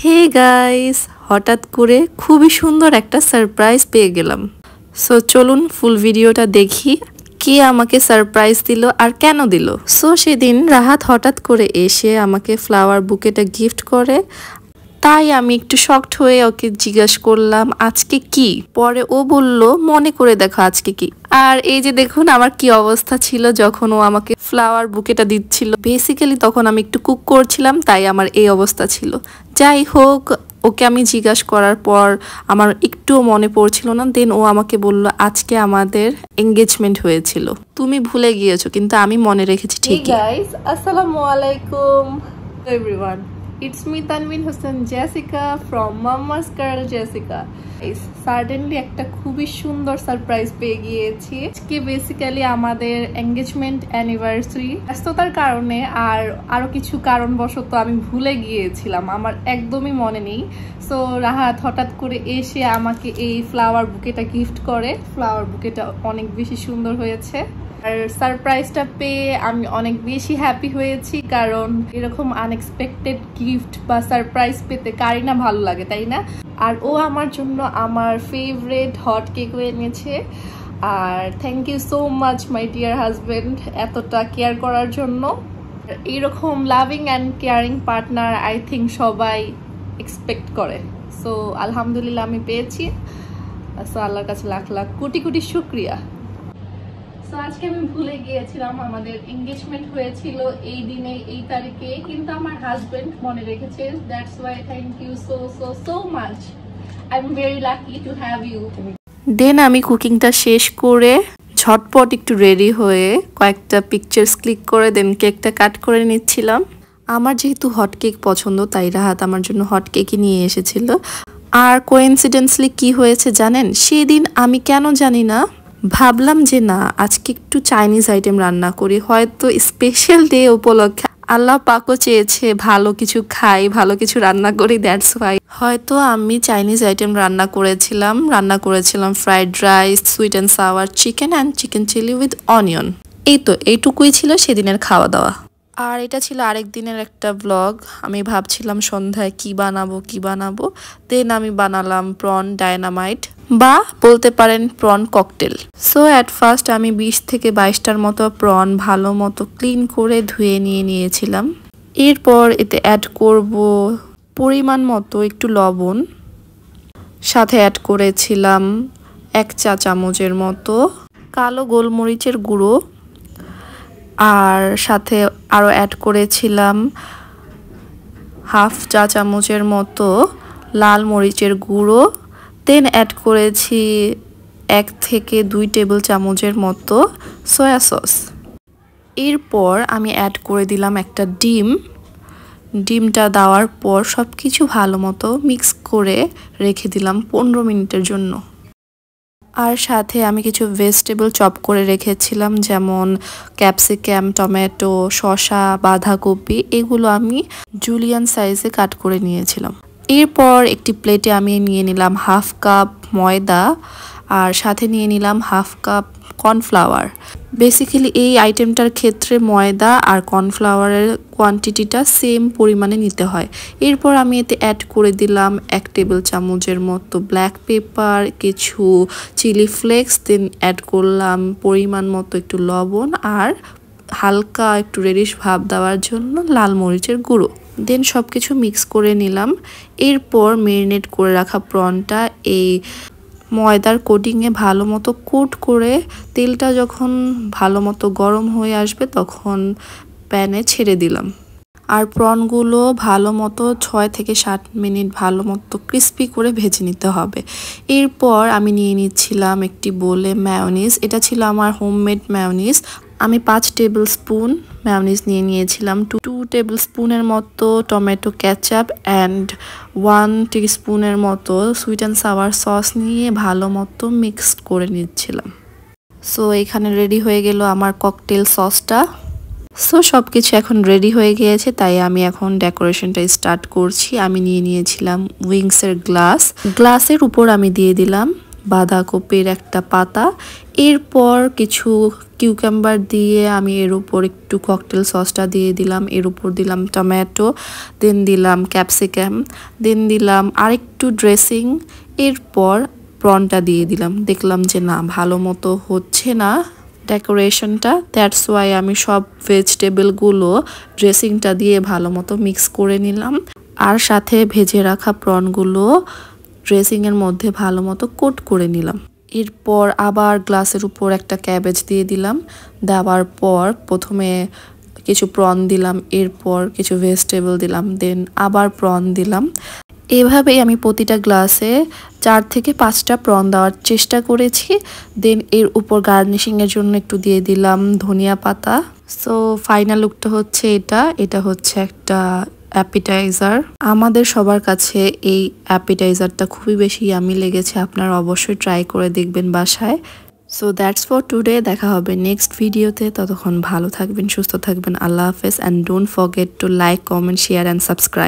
Hey guys, হঠাৎ করে খুবই সুন্দর একটা সারপ্রাইজ পেয়ে গেলাম। সো চলুন ফুল ভিডিওটা দেখি কে আমাকে সারপ্রাইজ দিল আর কেন দিল। সো সেদিন রাহাত হঠাৎ করে এসে আমাকে ফ্লাওয়ার বুকেটা গিফট করে, তাই আমি একটু শকড হয়ে ওকে জিজ্ঞাসা করলাম আজকে কি। পরে ও বলল মনে করে দেখো আজকে কি। আর এই যে দেখুন আমার কি অবস্থা ছিল যখন ও আমাকে ফ্লাওয়ার বুকেটা দিচ্ছিল। বেসিক্যালি তখন আমি একটু কুক করছিলাম, তাই আমার এই অবস্থা ছিল। যাই হোক, ওকে আমি জিজ্ঞাসা করার পর আমার একটুও মনে পড়ছিল না। দেন ও আমাকে বলল আজকে আমাদের এঙ্গেজমেন্ট হয়েছিল, তুমি ভুলে গিয়েছো কিন্তু আমি মনে রেখেছি ঠিকই। গাইস, আসসালামু আলাইকুম everyone. It's me Tanveen Hussain Jessica from Mama's Girl Jessica. Suddenly একটা খুবই সুন্দর সারপ্রাইজ পেয়ে গিয়েছি। আজকে বেসিক্যালি আমাদের এঙ্গেজমেন্ট অ্যানিভার্সারি। ব্যস্ততার কারণে আর আরো কিছু কারণবশত আমি ভুলে গিয়েছিলাম, আমার একদমই মনে নেই। সো রাহাত হঠাৎ করে এসে আমাকে এই ফ্লাওয়ার বুকেটা গিফট করে। ফ্লাওয়ার বুকেটা অনেক বেশি সুন্দর হয়েছে আর সারপ্রাইজটা পেয়ে আমি অনেক বেশি হ্যাপি হয়েছি, কারণ এরকম আনএক্সপেক্টেড গিফট বা সারপ্রাইজ পেতে কারই না ভালো লাগে, তাই না? আর ও আমার জন্য আমার ফেভারিট হট কেক এনেছে। আর thank you so much my dear husband এতটা কেয়ার করার জন্য। এইরকম loving and caring partner I think সবাই এক্সপেক্ট করে। সো আলহামদুলিল্লাহ আমি পেয়েছি। সো আল্লাহর কাছে লাখ লাখ কোটি কোটি শুকরিয়া। সো আজকে আমি ভুলে গিয়েছিলাম আমাদের এঙ্গেজমেন্ট হয়েছিল এই দিনে এই তারিখে, কিন্তু আমার হাজবেন্ড মনে রেখেছে। That's why thank you so so so much. I am very lucky to have you. Then আমি কুকিংটা শেষ করে ঝটপট একটু রেডি হয়ে কয়েকটা পিকচার্স ক্লিক করে দেন কেকটা কাট করে নিচ্ছিলাম। আমার যেহেতু হট কেক পছন্দ, তাই রাহাত আমার জন্য হট কেকই নিয়ে এসেছিল। আর কোইন্সিডেন্সলি কি হয়েছে জানেন? সেদিন আমি কেন জানি না ভাবলাম যে না আজকে একটু চাইনিজ আইটেম রান্না করি, হয়তো স্পেশাল ডে উপলক্ষে আল্লাহ পাকও চেয়েছে ভালো কিছু খাই, ভালো কিছু রান্না করি। দ্যাটস ওয়াই হয়তো আমি চাইনিজ আইটেম রান্না করেছিলাম fried rice, sweet and sour chicken and chicken chilli with onion. এইটুকুই ছিল সেদিনের খাওয়া দাওয়া। আর এটা ছিল আরেক দিনের একটা ব্লগ। আমি ভাবছিলাম সন্ধ্যায় কি বানাবো। দেন আমি বানালাম প্রন ডায়নামাইট, বা বলতে পারেন prawn cocktail. So at first আমি 20 থেকে 22টার মতো প্রন ভালো মতো ক্লিন করে ধুয়ে নিয়েছিলাম। এরপর এতে অ্যাড করব পরিমাণ মতো একটু লবণ, সাথে অ্যাড করেছিলাম 1 চা চামচের মতো কালো গোলমরিচের গুঁড়ো, আর সাথে আরও অ্যাড করেছিলাম 1/2 চা চামচের মতো লাল মরিচের গুঁড়ো। দেন অ্যাড করেছি 1 থেকে 2 টেবিল চামচের মতো সয়া সস। এরপর আমি অ্যাড করে দিলাম একটা ডিমটা দেওয়ার পর সব কিছু ভালো মতো মিক্স করে রেখে দিলাম 15 মিনিটের জন্য। আর সাথে আমি কিছু ভেজিটেবল চপ করে রেখেছিলাম, যেমন ক্যাপসিকাম, টমেটো, শসা, বাঁধাকপি। এগুলো আমি জুলিয়ান সাইজে কাট করে নিয়েছিলাম। এরপর একটি প্লেটে আমি নিয়ে নিলাম 1/2 কাপ ময়দা, আর সাথে নিয়ে নিলাম 1/2 কাপ কর্নফ্লাওয়ার। বেসিক্যালি এই আইটেমটার ক্ষেত্রে ময়দা আর কর্নফ্লাওয়ারের কোয়ান্টিটিটা সেম পরিমাণে নিতে হয়। এরপর আমি এতে অ্যাড করে দিলাম 1 টেবিল চামচের মতো ব্ল্যাক পেপার, কিছু চিলি ফ্লেক্স, দেন অ্যাড করলাম পরিমাণ মতো একটু লবণ আর হালকা একটু রেডিশ ভাব দেওয়ার জন্য লাল মরিচের গুঁড়ো। দেন সব কিছু মিক্স করে নিলাম। এরপর ম্যারিনেট করে রাখা প্রনটা এই ময়দার কোটিংয়ে ভালো মতো কোট করে তেলটা যখন ভালো মতো গরম হয়ে আসবে তখন প্যানে ছেড়ে দিলাম। আর প্রনগুলো ভালো মতো 6 থেকে 7 মিনিট ভালো মতো ক্রিস্পি করে ভেজে নিতে হবে। এরপর আমি নিয়ে নিচ্ছিলাম একটি বোলে মায়োনিজ। এটা ছিল আমার হোমমেড মায়োনিজ। আমি 5 টেবিল স্পুন মায়োনিজ নিয়েছিলাম, 2 টেবিল স্পুনের মতো টমেটো কেচাপ অ্যান্ড 1 টিস্পুনের মতো সুইট অ্যান্ড সাওয়ার সস নিয়ে ভালো মতো মিক্সড করে নিচ্ছিলাম। সো এখানে রেডি হয়ে গেল আমার ককটেল সসটা। সো সব কিছু এখন রেডি হয়ে গিয়েছে, তাই আমি এখন ডেকোরেশনটা স্টার্ট করছি। আমি নিয়েছিলাম উইংসের গ্লাসের উপর আমি দিয়ে দিলাম বাঁধাকপির একটা পাতা, এরপর কিছু কিউকাম্বার দিয়ে আমি এর উপর একটু ককটেল সসটা দিয়ে দিলাম, এর উপর দিলাম টমেটো, দেন দিলাম ক্যাপসিকাম, দেন দিলাম আরেকটু ড্রেসিং, এরপর প্রনটা দিয়ে দিলাম। দেখলাম যে না ভালো মতো হচ্ছে না ডেকোরেশনটা, দ্যাটস ওয়াই আমি সব ভেজিটেবলগুলো ড্রেসিংটা দিয়ে ভালো মতো মিক্স করে নিলাম, আর সাথে ভেজে রাখা প্রনগুলো ড্রেসিংয়ের মধ্যে ভালো মতো কোট করে নিলাম। এরপর আবার গ্লাসের উপর একটা ক্যাবেজ দিয়ে দিলাম, দেওয়ার পর প্রথমে কিছু প্রন দিলাম, এরপর কিছু ভেজিটেবল দিলাম, দেন আবার প্রন দিলাম। এভাবেই আমি প্রতিটা গ্লাসে 4 থেকে 5টা প্রন দেওয়ার চেষ্টা করেছি। দেন এর উপর গার্নিশিংয়ের জন্য একটু দিয়ে দিলাম ধনিয়া পাতা। সো ফাইনাল লুকটা হচ্ছে এটা হচ্ছে একটা অ্যাপিটাইজার। আমাদের সবার কাছে এই অ্যাপিটাইজারটা খুবই বেশি ইয়ামি লেগেছে, আপনারা অবশ্যই ট্রাই করে দেখবেন বাসায়। সো দ্যাটস ফর টুডে, দেখা হবে নেক্সট ভিডিওতে। ততক্ষণ ভালো থাকবেন, সুস্থ থাকবেন, আল্লাহ হাফেজ, and don't forget to like, comment, share and subscribe.